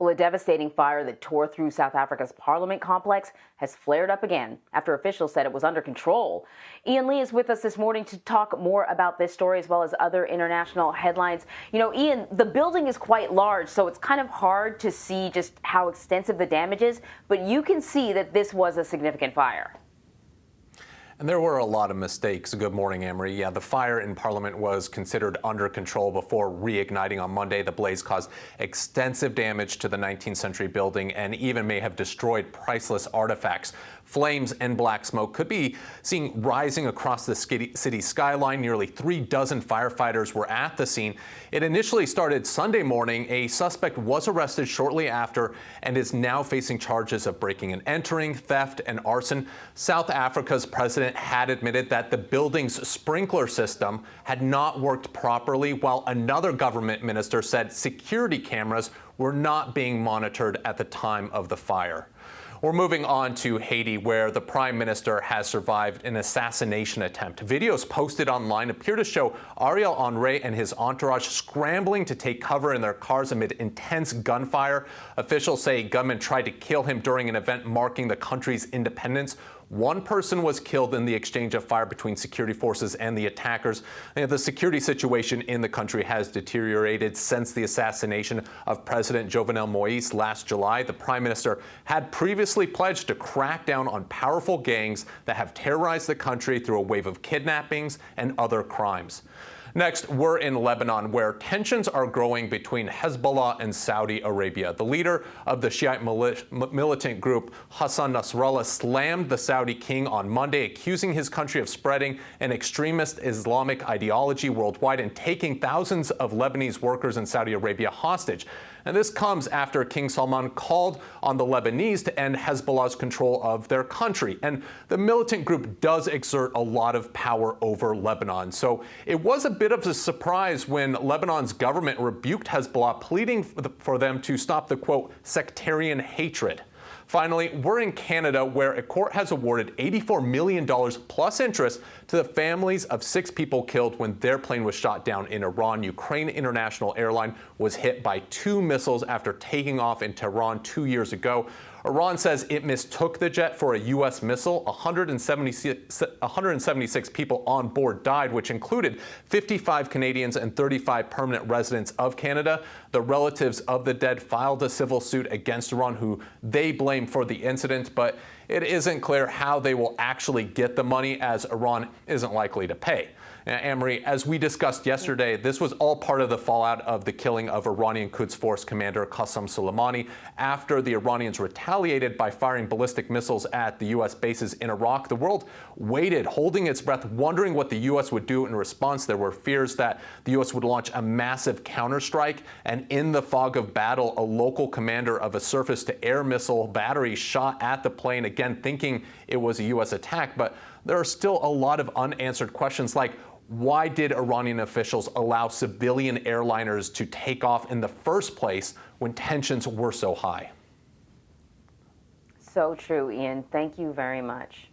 Well, a devastating fire that tore through South Africa's Parliament complex has flared up again after officials said it was under control. Ian Lee is with us this morning to talk more about this story as well as other international headlines. You know, Ian, the building is quite large, so it's kind of hard to see just how extensive the damage is, but you can see that this was a significant fire. And there were a lot of mistakes. Good morning, Amory. Yeah, the fire in Parliament was considered under control before reigniting on Monday. The blaze caused extensive damage to the 19th century building and even may have destroyed priceless artifacts. Flames and black smoke could be seen rising across the city skyline. Nearly 3 dozen firefighters were at the scene. It initially started Sunday morning. A suspect was arrested shortly after and is now facing charges of breaking and entering, theft, and arson. South Africa's president had admitted that the building's sprinkler system had not worked properly, while another government minister said security cameras were not being monitored at the time of the fire. We're moving on to Haiti, where the prime minister has survived an assassination attempt. Videos posted online appear to show Ariel and his entourage scrambling to take cover in their cars amid intense gunfire. Officials say gunmen tried to kill him during an event marking the country's independence. One person was killed in the exchange of fire between security forces and the attackers. And the security situation in the country has deteriorated since the assassination of President Jovenel Moïse last July. The prime minister had previously pledged to crack down on powerful gangs that have terrorized the country through a wave of kidnappings and other crimes. Next, we're in Lebanon, where tensions are growing between Hezbollah and Saudi Arabia. The leader of the Shiite militant group, Hassan Nasrallah, slammed the Saudi king on Monday, accusing his country of spreading an extremist Islamic ideology worldwide and taking thousands of Lebanese workers in Saudi Arabia hostage. And this comes after King Salman called on the Lebanese to end Hezbollah's control of their country. And the militant group does exert a lot of power over Lebanon. So it was a bit of a surprise when Lebanon's government rebuked Hezbollah, pleading for them to stop the, quote, sectarian hatred. Finally, we're in Canada, where a court has awarded $84 million plus interest to the families of 6 people killed when their plane was shot down in Iran. Ukraine International Airline was hit by 2 missiles after taking off in Tehran 2 years ago. Iran says it mistook the jet for a U.S. missile. 176 people on board died, which included 55 Canadians and 35 permanent residents of Canada. The relatives of the dead filed a civil suit against Iran, who they blame for the incident, but it isn't clear how they will actually get the money, as Iran isn't likely to pay. Amory, as we discussed yesterday, this was all part of the fallout of the killing of Iranian Quds Force commander Qasem Soleimani after the Iranians retaliated by firing ballistic missiles at the U.S. bases in Iraq. The world waited, holding its breath, wondering what the U.S. would do in response. There were fears that the U.S. would launch a massive counterstrike, and in the fog of battle, a local commander of a surface-to-air missile battery shot at the plane, again thinking it was a U.S. attack. But there are still a lot of unanswered questions, like why did Iranian officials allow civilian airliners to take off in the first place when tensions were so high? So true, Ian. Thank you very much.